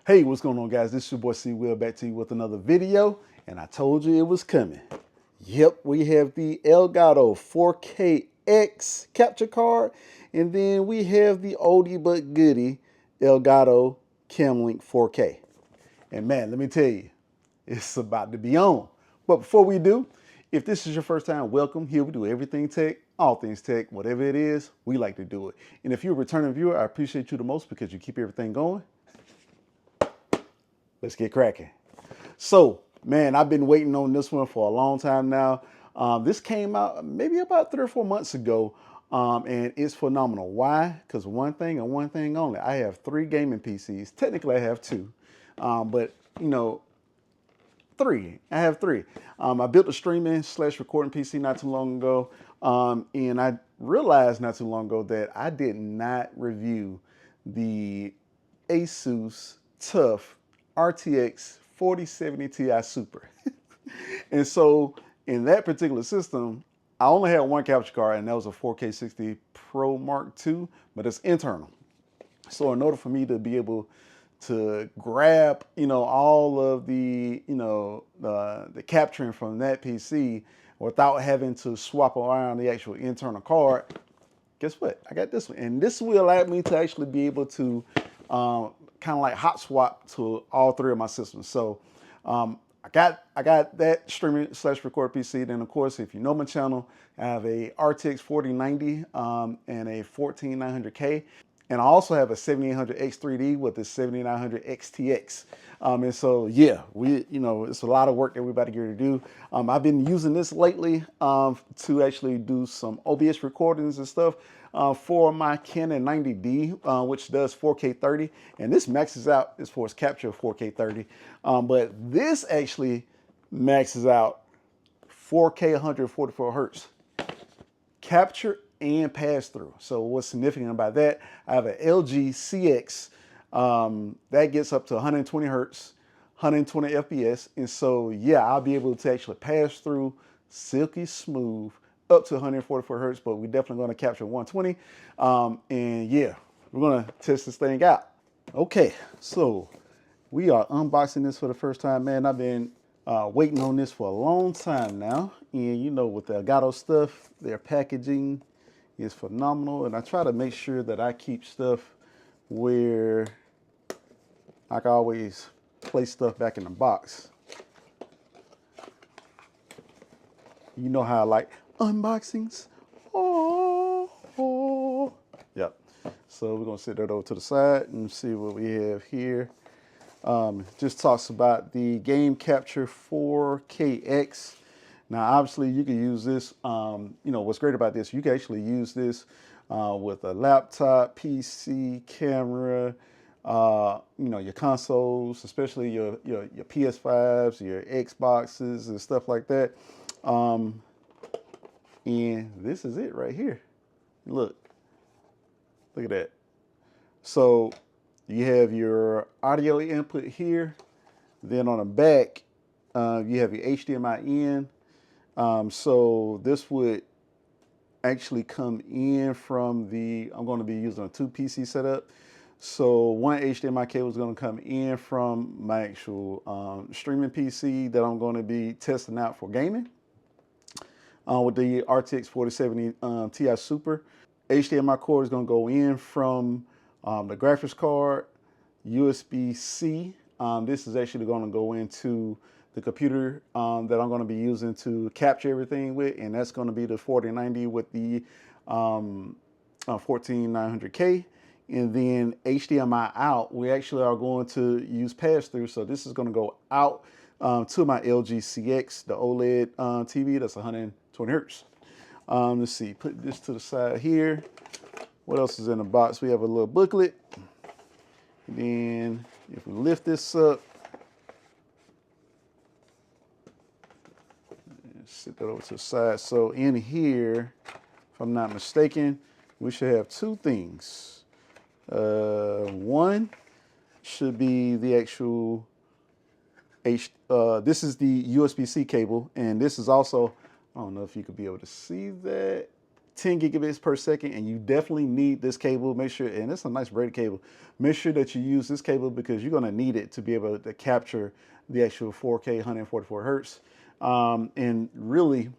Hey, what's going on, guys? This is your boy C Will back to you with another video, and I told you it was coming. Yep, we have the Elgato 4KX capture card, and then we have the oldie but goodie Elgato Camlink 4K. And man, let me tell you, it's about to be on. But before we do, if this is your first time, welcome. Here we do everything tech, all things tech, whatever it is, we like to do it. And if you're a returning viewer, I appreciate you the most because you keep everything going. Let's get cracking. So, man, I've been waiting on this one for a long time now. This came out maybe about 3 or 4 months ago, and it's phenomenal. Why? Because one thing and one thing only. I have 3 gaming PCs. Technically, I have 2, but you know, 3. I have 3. I built a streaming / recording PC not too long ago, and I realized not too long ago that I did not review the Asus Tuff RTX 4070 Ti Super. And so in that particular system, I only had one capture card, and that was a 4K 60 Pro Mark II, but it's internal. So in order for me to be able to grab, all of the, the capturing from that PC without having to swap around the actual internal card, guess what? I got this one. And this will allow me to actually be able to kind of like hot swap to all 3 of my systems. So I got that streaming / record PC. Then of course, if you know my channel, I have a RTX 4090 and a 14900K. And I also have a 7800X 3D with the 7900 XTX. And so, yeah, it's a lot of work that we're about to get to do. I've been using this lately to actually do some OBS recordings and stuff for my Canon 90D, which does 4K 30. And this maxes out as far as capture of 4K 30. But this actually maxes out 4K 144 Hertz capture and pass through. So what's significant about that, I have an LG CX that gets up to 120 Hertz, 120 FPS. And so, yeah, I'll be able to actually pass through silky smooth up to 144 Hertz, but we're definitely going to capture 120. And yeah, we're going to test this thing out. Okay, so we are unboxing this for the first time, man. I've been waiting on this for a long time now. And with the Elgato stuff, their packaging is phenomenal, and I try to make sure that I keep stuff where I can always place stuff back in the box. You know how I like unboxings. Oh. Yep. So we're gonna set that over to the side and see what we have here. Just talks about the game capture 4KX. Now, obviously, you can use this. What's great about this, you can actually use this with a laptop, PC, camera, your consoles, especially your PS5s, your Xboxes, and stuff like that. And this is it right here. Look at that. So you have your audio input here. Then on the back, you have your HDMI in. So this would actually come in from I'm going to be using a 2 PC setup. So one HDMI cable is going to come in from my actual streaming PC that I'm going to be testing out for gaming with the RTX 4070 Ti Super. HDMI cord is going to go in from the graphics card, USB-C. This is actually going to go into the computer that I'm going to be using to capture everything with, and that's going to be the 4090 with the 14900K. And then HDMI out, we actually are going to use pass-through. So this is going to go out to my LG CX, the OLED TV that's 120 Hertz. Let's see, put this to the side here. What else is in the box? We have a little booklet. And then if we lift this up, sit that over to the side. So in here, if I'm not mistaken, we should have 2 things. One should be the actual this is the USB-C cable, and this is also, I don't know if you could be able to see that. 10 gigabits per second, and you definitely need this cable. Make sure, and it's a nice braided cable. Make sure that you use this cable because you're going to need it to be able to capture the actual 4K 144 hertz. And really,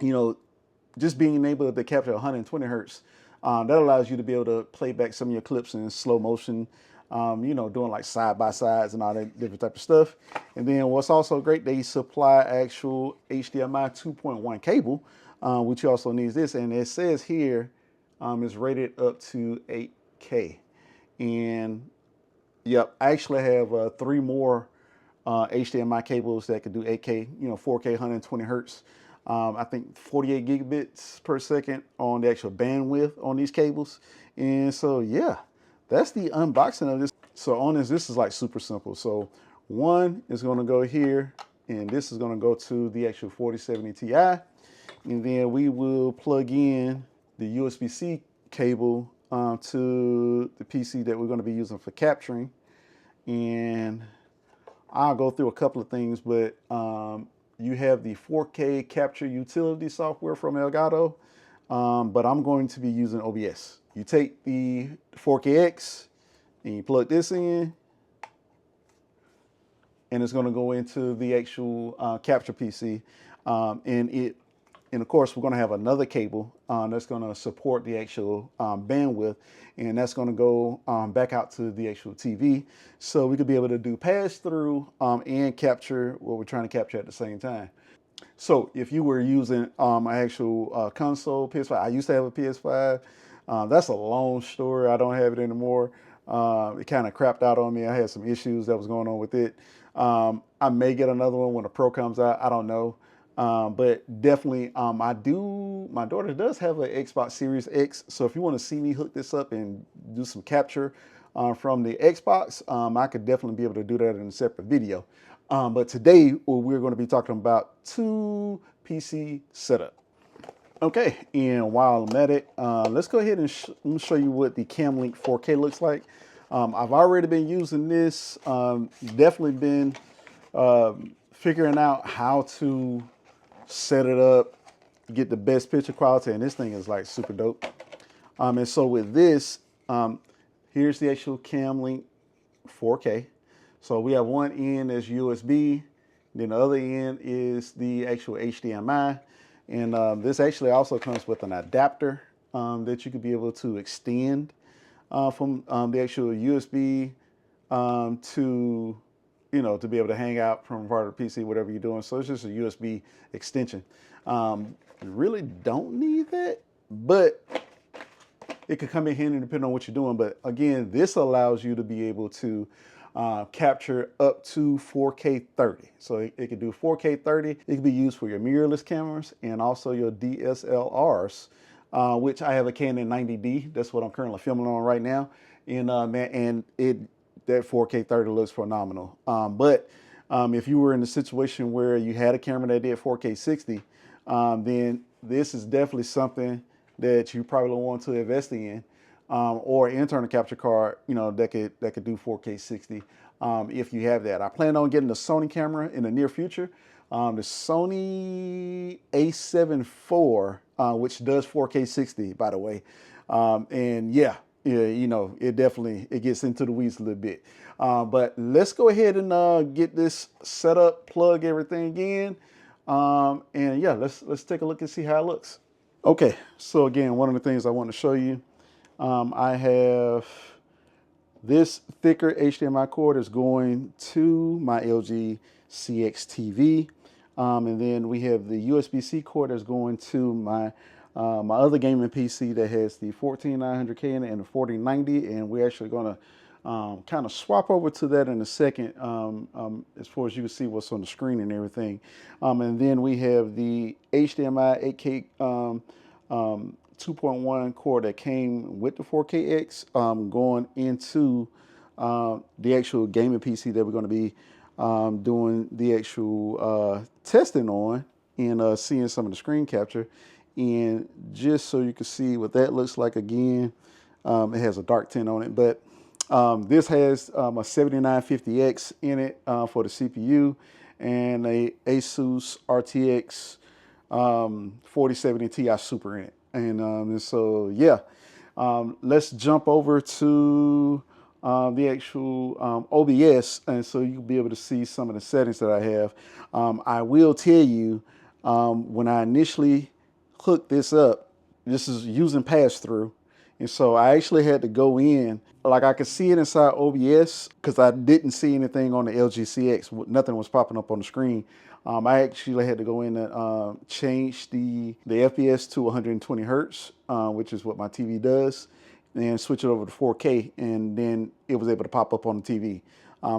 you know, just being able to capture 120 hertz, that allows you to be able to play back some of your clips in slow motion, you know, doing like side by sides and all that different type of stuff. And then what's also great, they supply actual HDMI 2.1 cable, which also needs this. And it says here it's rated up to 8K. And yep, I actually have 3 more HDMI cables that could do 8K, you know, 4K 120 hertz. I think 48 gigabits per second on the actual bandwidth on these cables. And so, yeah, that's the unboxing of this. So on this is like super simple. So one is going to go here, and this is going to go to the actual 4070 Ti. And then we will plug in the USB-C cable to the PC that we're going to be using for capturing. And I'll go through a couple of things, but you have the 4K capture utility software from Elgato, but I'm going to be using OBS. You take the 4KX and you plug this in, and it's going to go into the actual capture PC, and of course we're going to have another cable that's going to support the actual bandwidth, and that's going to go back out to the actual TV, so we could be able to do pass through and capture what we're trying to capture at the same time. So if you were using an actual console PS5, I used to have a PS5. That's a long story. I don't have it anymore. It kind of crapped out on me. I had some issues that was going on with it. I may get another one when the Pro comes out. I don't know. But definitely, my daughter does have an Xbox Series X. So if you want to see me hook this up and do some capture from the Xbox, I could definitely be able to do that in a separate video. But today we're going to be talking about 2 PC setup. Okay, and while I'm at it, let's go ahead and let me show you what the CamLink 4K looks like. I've already been using this, definitely been figuring out how to set it up, get the best picture quality, and this thing is like super dope. And so with this, here's the actual CamLink 4K. So we have one end as USB, then the other end is the actual HDMI. And this actually also comes with an adapter that you could be able to extend from the actual USB to, you know, to be able to hang out from part of the PC, whatever you're doing. So it's just a USB extension. You really don't need that, but it could come in handy depending on what you're doing. But again, this allows you to be able to capture up to 4K 30. So it could do 4K 30. It could be used for your mirrorless cameras and also your DSLRs, which I have a Canon 90D. That's what I'm currently filming on right now. And that 4K 30 looks phenomenal. But if you were in a situation where you had a camera that did 4K 60, then this is definitely something that you probably want to invest in. Or internal capture card, you know, that could do 4K 60 if you have that. I plan on getting the Sony camera in the near future, the Sony A7 IV, which does 4K 60, by the way. And yeah, you know, it gets into the weeds a little bit. But let's go ahead and get this set up, plug everything in, and yeah, let's take a look and see how it looks. Okay, so again, one of the things I want to show you. I have this thicker HDMI cord is going to my LG CX TV. And then we have the USB-C cord that's going to my other gaming PC that has the 14900K in it and the 4090. And we're actually going to kind of swap over to that in a second, as far as you can see what's on the screen and everything. And then we have the HDMI 8K 2.1 cord that came with the 4KX going into the actual gaming PC that we're going to be doing the actual testing on and seeing some of the screen capture. And just so you can see what that looks like again, it has a dark tint on it, but this has a 7950X in it for the CPU and a Asus RTX 4070 Ti Super in it. And so, yeah, let's jump over to the actual OBS, and so you'll be able to see some of the settings that I have. I will tell you, when I initially hooked this up, this is using pass-through. And so I actually had to go in, like I could see it inside OBS because I didn't see anything on the LGCX. Nothing was popping up on the screen. I actually had to go in and change the FPS to 120 hertz, which is what my TV does, and switch it over to 4K, and then it was able to pop up on the TV.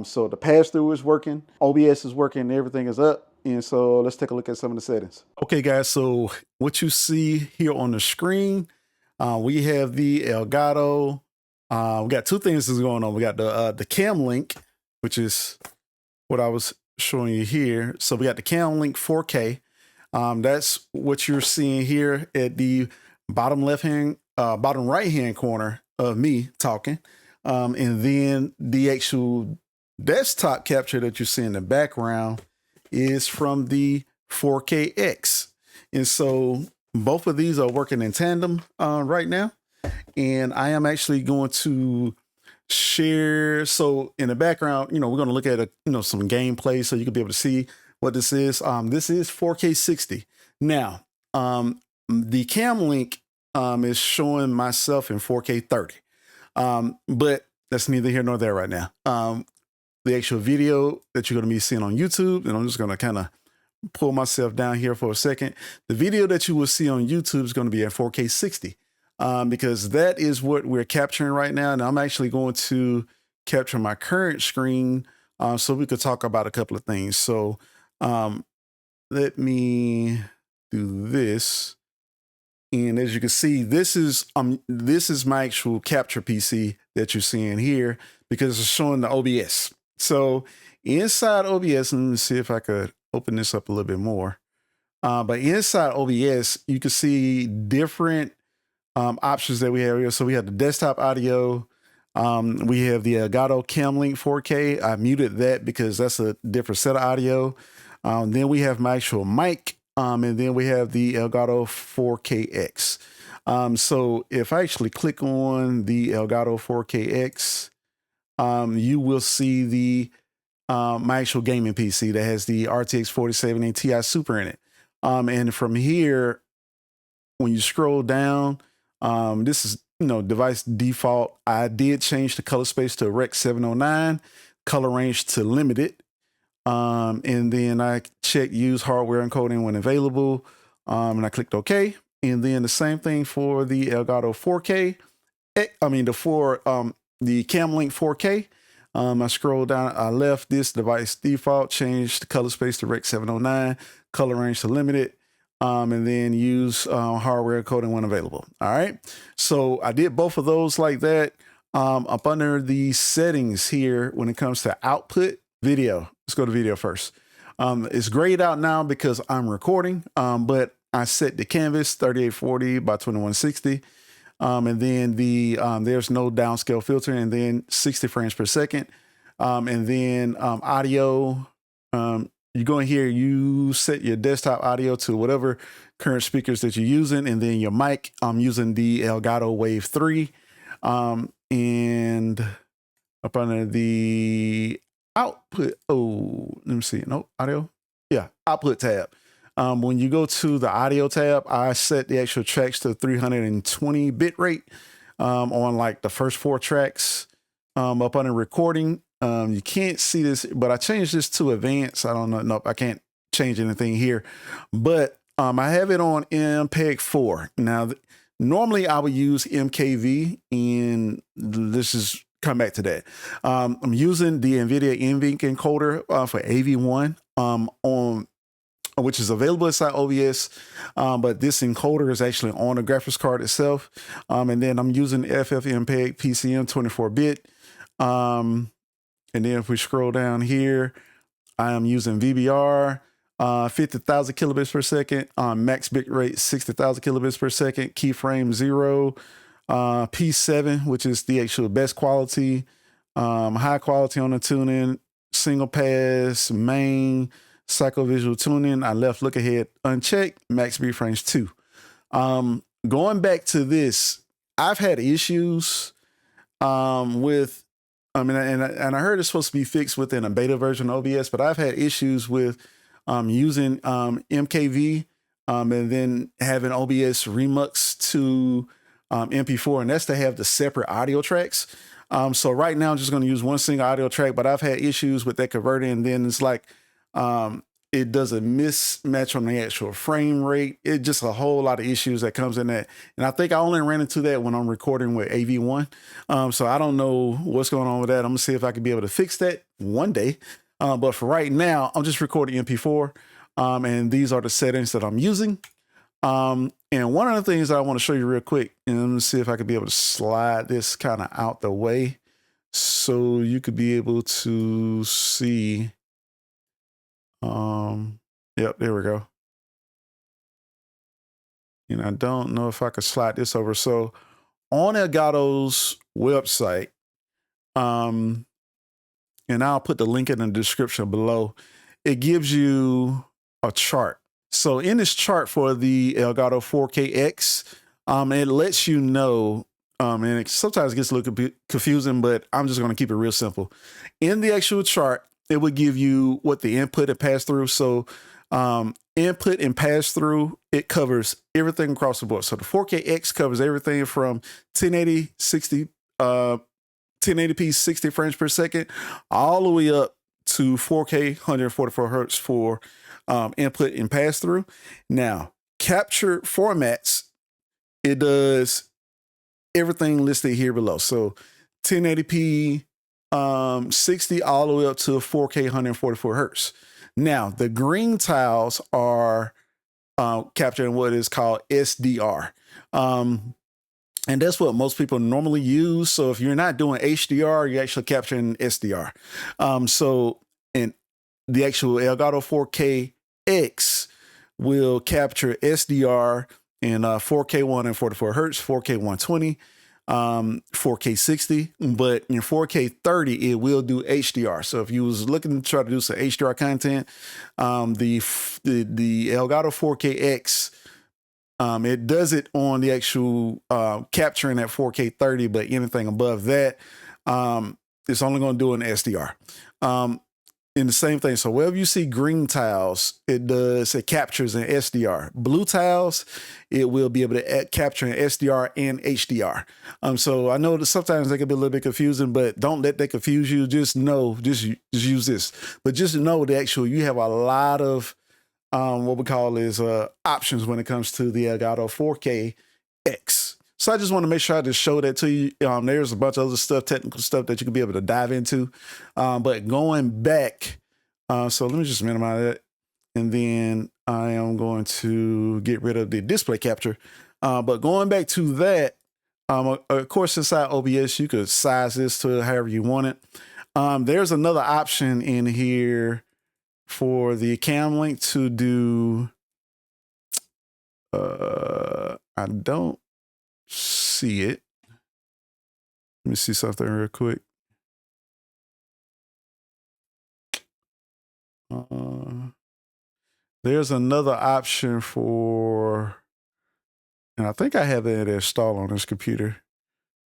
So the pass-through is working, OBS is working, and everything is up. And so let's take a look at some of the settings. Okay, guys, so what you see here on the screen, we have the Elgato. We got two things that's going on. We got the Cam Link, which is what I was showing you here. So we got the Cam Link 4K. That's what you're seeing here at the bottom bottom right hand corner of me talking. And then the actual desktop capture that you see in the background is from the 4KX. And so both of these are working in tandem right now. And I am actually going to share. So in the background, we're going to look at some gameplay so you can be able to see what this is. This is 4K 60. Now, the Cam Link is showing myself in 4K 30. But that's neither here nor there right now. The actual video that you're going to be seeing on YouTube, and I'm just going to kind of pull myself down here for a second. The video that you will see on YouTube is going to be at 4K 60 because that is what we're capturing right now. And I'm actually going to capture my current screen so we could talk about a couple of things. So let me do this. And as you can see, this is my actual capture PC that you're seeing here because it's showing the OBS. So inside OBS, let me see if I could open this up a little bit more. But inside OBS, you can see different options that we have here. So we have the desktop audio. We have the Elgato Cam Link 4K. I muted that because that's a different set of audio. Then we have my actual mic. And then we have the Elgato 4KX. So if I actually click on the Elgato 4KX, you will see the my actual gaming PC that has the RTX 4070 Ti Super in it. And from here, when you scroll down, this is device default. I did change the color space to Rec 709, color range to limited. And then I checked use hardware encoding when available. And I clicked OK. And then the same thing for the Elgato 4K. The Cam Link 4K. I scrolled down, I left this device default, changed the color space to Rec 709, color range to limited, and then use hardware encoding when available. All right. So I did both of those like that. Up under the settings here, when it comes to output video, let's go to video first. It's grayed out now because I'm recording, but I set the canvas 3840 by 2160. And then there's no downscale filter, and then 60 frames per second. And then audio, you go in here, you set your desktop audio to whatever current speakers that you're using. And then your mic, I'm using the Elgato Wave 3. And up under the output, let me see, no, audio. Yeah, output tab. When you go to the audio tab, I set the actual tracks to 320 bit rate on like the first 4 tracks. Up under recording, you can't see this, but I changed this to advanced. I don't know. Nope, I can't change anything here, but I have it on MPEG 4. Now, normally I would use MKV, and this is come back to that. I'm using the NVIDIA NVENC encoder for AV1 on which is available inside OBS, but this encoder is actually on the graphics card itself. And then I'm using FFmpeg PCM 24-bit. And then if we scroll down here, I am using VBR, 50,000 kilobits per second, max bit rate 60,000 kilobits per second, keyframe 0, P7, which is the actual best quality, high quality on the tuning, single pass, main, psycho visual tuning. I left look ahead unchecked, max B frames 2. going back to this, I've had issues with, I mean, and I heard it's supposed to be fixed within a beta version of OBS, but I've had issues with using MKV and then having OBS remux to MP4, and that's to have the separate audio tracks. So right now I'm just going to use one single audio track, but I've had issues with that converting, and then it's like it does a mismatch on the actual frame rate. It just a whole lot of issues that comes in that. And I think I only ran into that when I'm recording with AV1. So I don't know what's going on with that. I'm gonna see if I can be able to fix that one day. But for right now, I'm just recording MP4. And these are the settings that I'm using. And one of the things that I want to show you real quick, and let me see if I can be able to slide this kind of out the way so you could be able to see. Yep, there we go. And I don't know if I could slide this over. So on Elgato's website, and I'll put the link in the description below, it gives you a chart. So in this chart for the Elgato 4KX, it lets you know, and it sometimes gets a little bit confusing, but I'm just going to keep it real simple. In the actual chart, it would give you what the input and pass through. So input and pass through, it covers everything across the board. So the 4KX covers everything from 1080, 60, 1080p 60 frames per second, all the way up to 4K 144 hertz for input and pass through. Now, capture formats, it does everything listed here below. So 1080p 60 all the way up to 4K 144 hertz. Now, the green tiles are capturing what is called SDR. And that's what most people normally use. So if you're not doing HDR, you're actually capturing SDR. So in the actual Elgato 4KX will capture SDR in 4K 144 hertz, 4K 120, 4K 60, but in 4K 30, it will do HDR. So if you was looking to try to do some HDR content, the Elgato 4KX, it does it on the actual capturing at 4K 30, but anything above that, it's only going to do an SDR. In the same thing, so wherever you see green tiles, it captures an SDR. Blue tiles, it will be able to capture an SDR and HDR. So I know that sometimes they can be a little bit confusing, but don't let that confuse you. Just know, just use this. But just know that you have a lot of what we call is options when it comes to the Elgato 4KX. So I just want to make sure I just show that to you. There's a bunch of other stuff, technical stuff that you can be able to dive into. But going back, so let me just minimize that. And then I am going to get rid of the display capture. But going back to that, of course, inside OBS, you could size this to however you want it. There's another option in here for the cam link to do, I don't see it. Let me see something real quick. There's another option for, and I think I have it installed on this computer.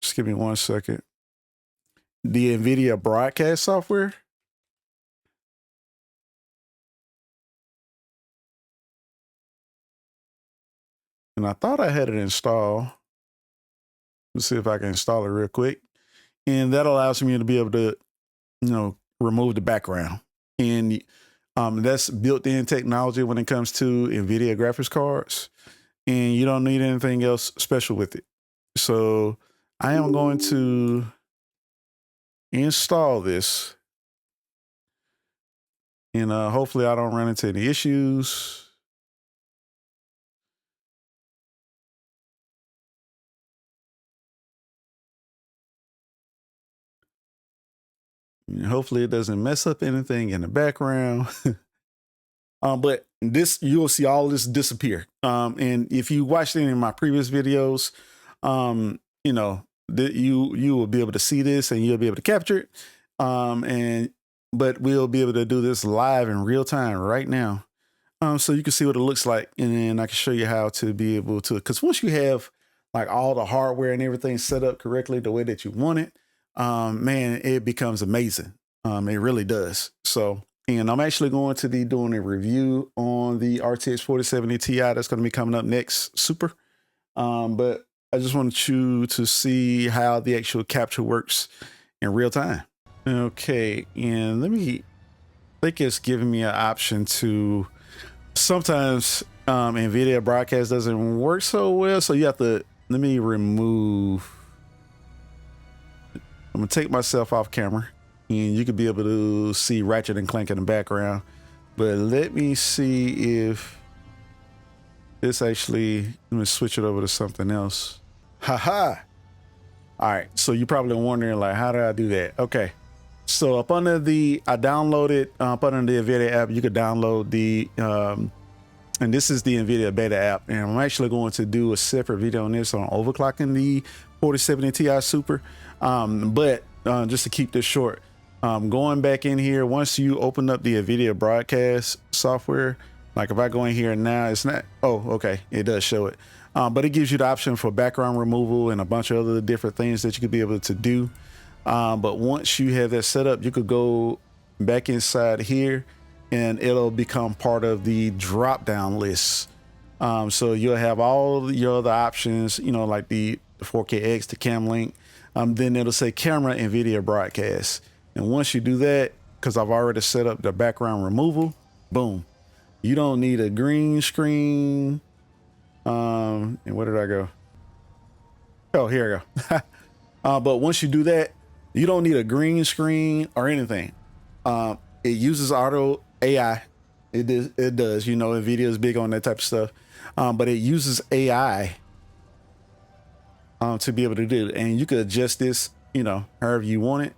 Just give me 1 second. The NVIDIA broadcast software. And I thought I had it installed. Let's see if I can install it real quick. And that allows me to be able to, remove the background. And that's built-in technology when it comes to NVIDIA graphics cards. And you don't need anything else special with it. So I am going to install this. And hopefully I don't run into any issues. And hopefully it doesn't mess up anything in the background. But this, you'll see all this disappear. And if you watched any of my previous videos, you will be able to see this and you'll be able to capture it. But we'll be able to do this live in real time right now. so you can see what it looks like, and then I can show you how to be able to, because once you have like all the hardware and everything set up correctly the way that you want it, man, it becomes amazing. It really does. So, and I'm actually going to be doing a review on the RTX 4070 Ti that's going to be coming up next, super. But I just wanted you to see how the actual capture works in real time. Okay, and I think it's giving me an option to, sometimes NVIDIA broadcast doesn't work so well, so you have to, let me remove, I'm gonna take myself off camera, and you could be able to see Ratchet and Clank in the background, but let me see if this actually, let me switch it over to something else. Haha. All right, so you're probably wondering like, how did I do that? Okay, so up under the, I downloaded up under the NVIDIA app, you could download the and this is the NVIDIA beta app, and I'm actually going to do a separate video on this on overclocking the 4070 Ti Super. But just to keep this short, going back in here, once you open up the NVIDIA broadcast software, like if I go in here now, it's not, oh, okay, it does show it. But it gives you the option for background removal and a bunch of other different things that you could be able to do. But once you have that set up, you could go back inside here, and it'll become part of the drop down list. So you'll have all your other options, you know, like the 4KX, the cam link. Then it'll say camera NVIDIA broadcast. And once you do that, because I've already set up the background removal, boom. You don't need a green screen. And where did I go? Oh, here I go. But once you do that, you don't need a green screen or anything. It uses auto AI. It does, you know, NVIDIA is big on that type of stuff. But it uses AI to be able to do it. And you could adjust this, you know, however you want it,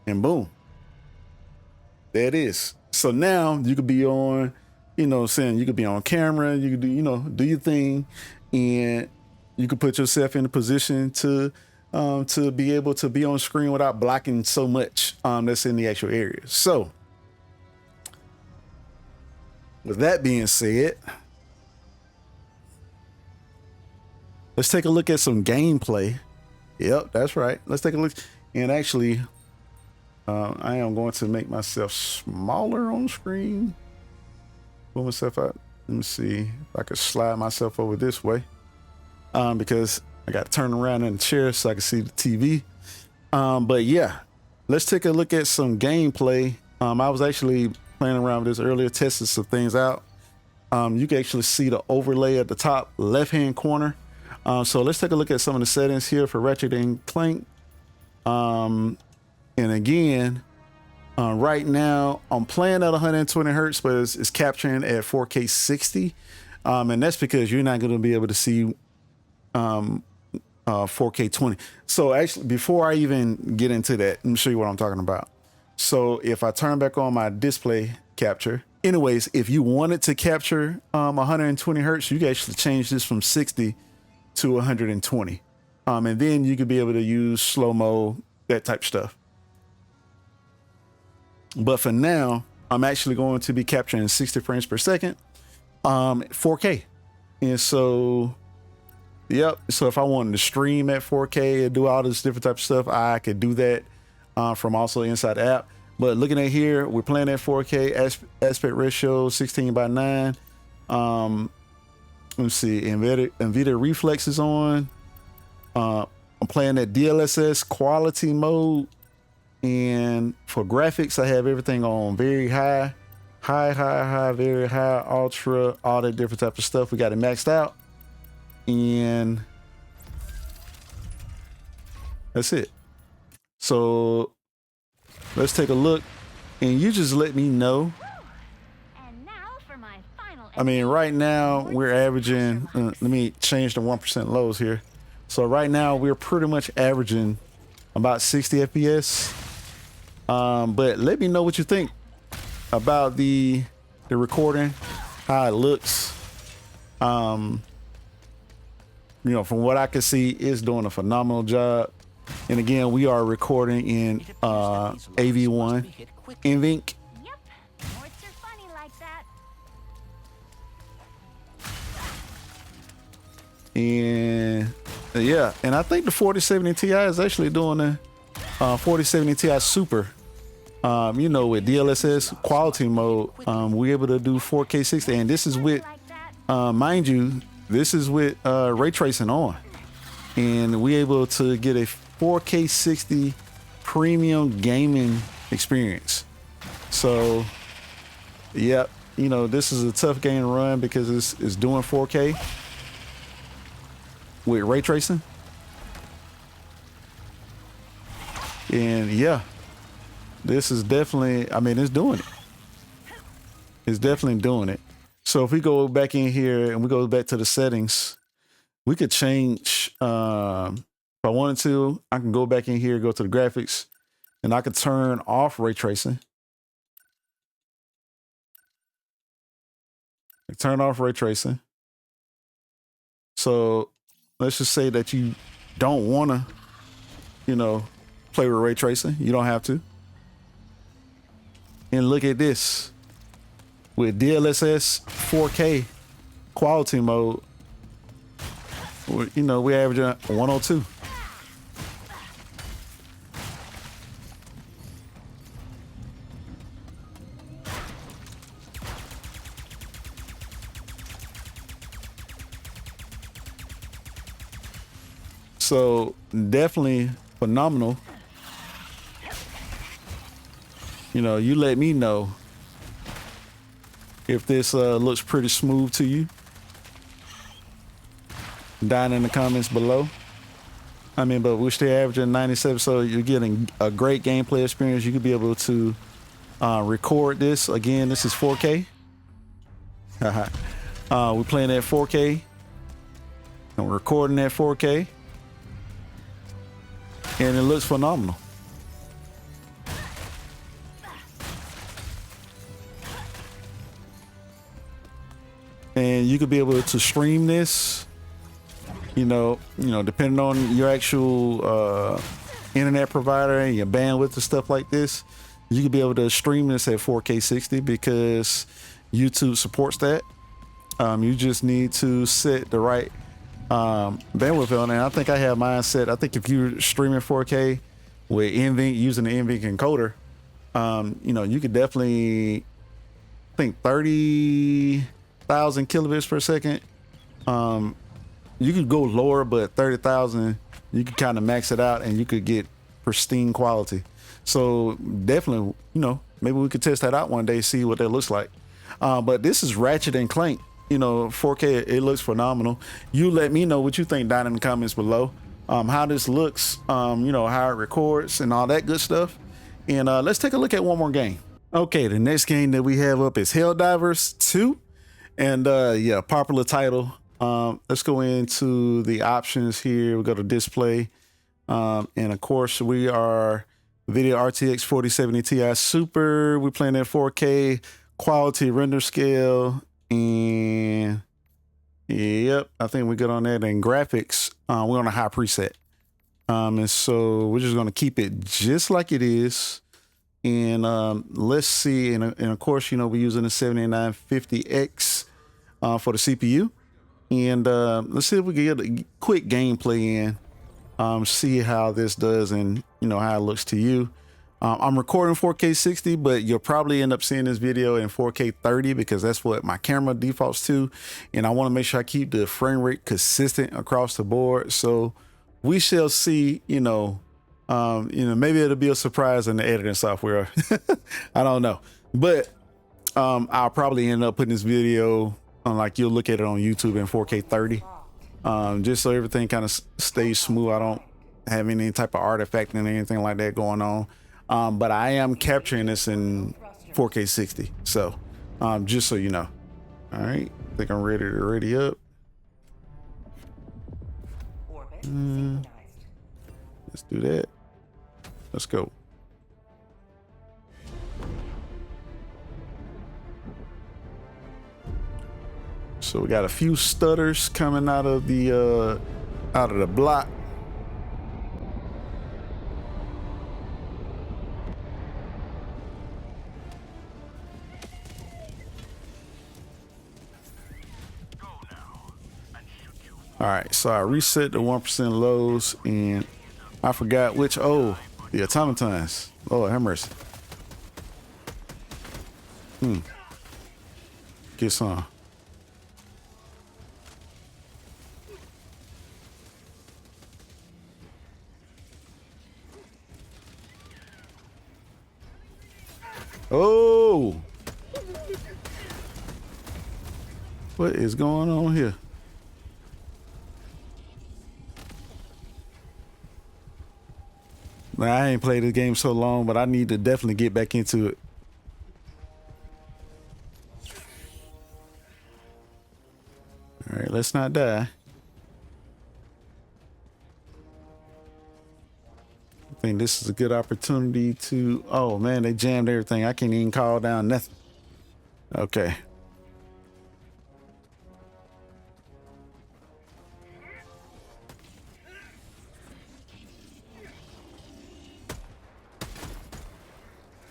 and boom, there it is. So now you could be on, you know, saying you could be on camera, you could do, you know, do your thing, and you could put yourself in a position to be able to be on screen without blocking so much that's in the actual area. So with that being said, let's take a look at some gameplay. Yep, that's right. Let's take a look. And actually, I am going to make myself smaller on screen. Pull myself out. Let me see if I could slide myself over this way, because I got to turn around in the chair so I can see the TV. But yeah, let's take a look at some gameplay. I was actually playing around with this earlier, testing some things out. You can actually see the overlay at the top left-hand corner. So let's take a look at some of the settings here for Ratchet and Clank. And again, right now I'm playing at 120 hertz, but it's capturing at 4K 60. And that's because you're not going to be able to see 4K 20. So actually, before I even get into that, let me show you what I'm talking about. So if I turn back on my display capture, anyways, if you wanted to capture 120 hertz, you can actually change this from 60 to 120. And then you could be able to use slow-mo, that type of stuff. But for now, I'm actually going to be capturing 60 frames per second, 4K. And so, yep. So if I wanted to stream at 4K and do all this different type of stuff, I could do that from also inside the app. But looking at here, we're playing at 4K aspect ratio 16:9. Let's see, NVIDIA Reflex is on. I'm playing at DLSS quality mode. And for graphics, I have everything on very high, very high, ultra, all that different type of stuff. We got it maxed out. And that's it. So let's take a look, and you just let me know. And now for my final. I mean, right now we're averaging, let me change the 1% lows here. So right now we're pretty much averaging about 60 FPS. But let me know what you think about the recording, how it looks. You know, from what I can see, it's doing a phenomenal job. And again, we are recording in AV1 NVENC. Yep. Reports are funny like that. And yeah, and I think the 4070 Ti is actually doing the 4070 Ti Super. You know, with DLSS quality mode, we're able to do 4K 60, and this is with, mind you, this is with ray tracing on, and we're able to get a 4K 60 premium gaming experience. So, yep, you know, this is a tough game to run because it's doing 4K with ray tracing, and yeah. This is definitely, I mean, it's doing it. It's definitely doing it. So if we go back in here and we go back to the settings, we could change, if I wanted to, I can go back in here, go to the graphics, and I could turn off ray tracing. Turn off ray tracing. So let's just say that you don't want to, you know, play with ray tracing. You don't have to. And look at this, with DLSS 4K quality mode, you know, we average 102. So definitely phenomenal. You know, you let me know if this looks pretty smooth to you down in the comments below. I mean, but we're still averaging 97, so you're getting a great gameplay experience. You could be able to record this. Again, this is 4K. We're playing at 4K and we're recording at 4K, and it looks phenomenal. And you could be able to stream this, you know, depending on your actual internet provider and your bandwidth and stuff like this, you could be able to stream this at 4K 60 because YouTube supports that. You just need to set the right bandwidth on it. And I think I have mine set. I think if you're streaming 4K with NVENC, using the NVENC encoder, you know, you could definitely, I think 30,000 kilobits per second. You could go lower, but 30,000, you could kind of max it out and you could get pristine quality. So definitely, you know, maybe we could test that out one day, see what that looks like. But this is Ratchet and Clank, you know, 4K, it looks phenomenal. You let me know what you think down in the comments below, how this looks, you know, how it records and all that good stuff. And let's take a look at one more game. Okay, the next game that we have up is Helldivers 2. And yeah, popular title. Let's go into the options here. We go to display. And of course, we are Video RTX 4070 Ti Super. We're playing at 4K quality render scale. And yep, I think we're good on that. And graphics, we're on a high preset. And so we're just going to keep it just like it is. And let's see. And of course, you know, we're using the 7950X for the CPU. And let's see if we can get a quick gameplay in, see how this does and, you know, how it looks to you. I'm recording 4K 60, but you'll probably end up seeing this video in 4K 30 because that's what my camera defaults to. And I want to make sure I keep the frame rate consistent across the board. So we shall see, you know, maybe it'll be a surprise in the editing software. I don't know, but I'll probably end up putting this video on, like, you'll look at it on YouTube in 4K 30, just so everything kind of stays smooth. I don't have any type of artifact and anything like that going on. But I am capturing this in 4K 60. So just so you know. All right, I think I'm ready up. Let's do that. Let's go. So we got a few stutters coming out of the block. All right, so I reset the 1% lows, and I forgot which. Oh, the automatons. Lord have mercy. Get some. Oh, what is going on here? Man, I ain't played this game so long, but I need to definitely get back into it. All right, let's not die. I think this is a good opportunity to. Oh man, they jammed everything. I can't even call down nothing. Okay.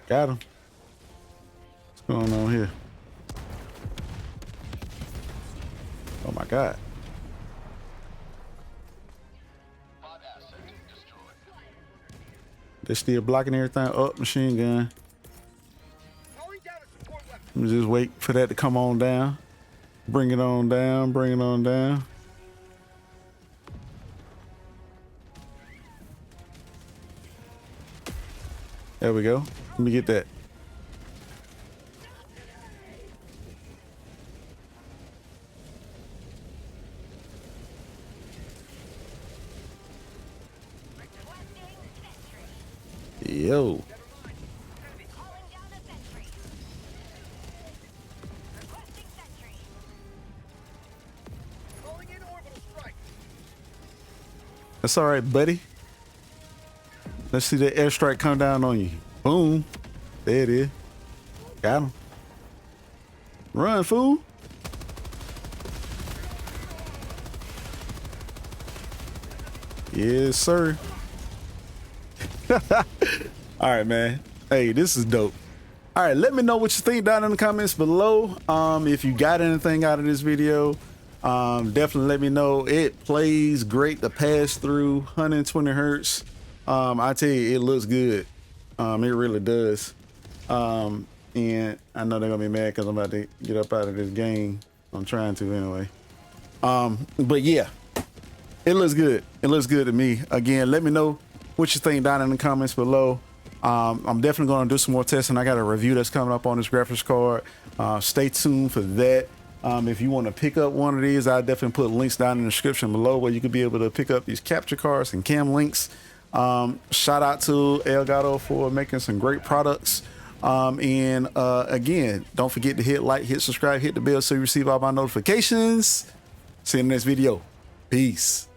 Got him. What's going on here? Oh my God. They're still blocking everything up. Machine gun. Let me just wait for that to come on down. Bring it on down. Bring it on down. There we go. Let me get that. Yo. That's all right, buddy. Let's see that airstrike come down on you. Boom. There it is. Got him. Run, fool. Yes, sir. All right, man. Hey, this is dope. All right, let me know what you think down in the comments below. If you got anything out of this video, definitely let me know. It plays great to pass through 120 hertz. I tell you, it looks good. It really does. And I know they're gonna be mad because I'm about to get up out of this game. I'm trying to anyway. But yeah, it looks good. It looks good to me. Again, let me know what you think down in the comments below. I'm definitely going to do some more testing. I got a review that's coming up on this graphics card. Stay tuned for that. If you want to pick up one of these, I'll definitely put links down in the description below where you could be able to pick up these capture cards and cam links. Shout out to Elgato for making some great products. Again, don't forget to hit like, hit subscribe, hit the bell so you receive all my notifications. See you in the next video. Peace.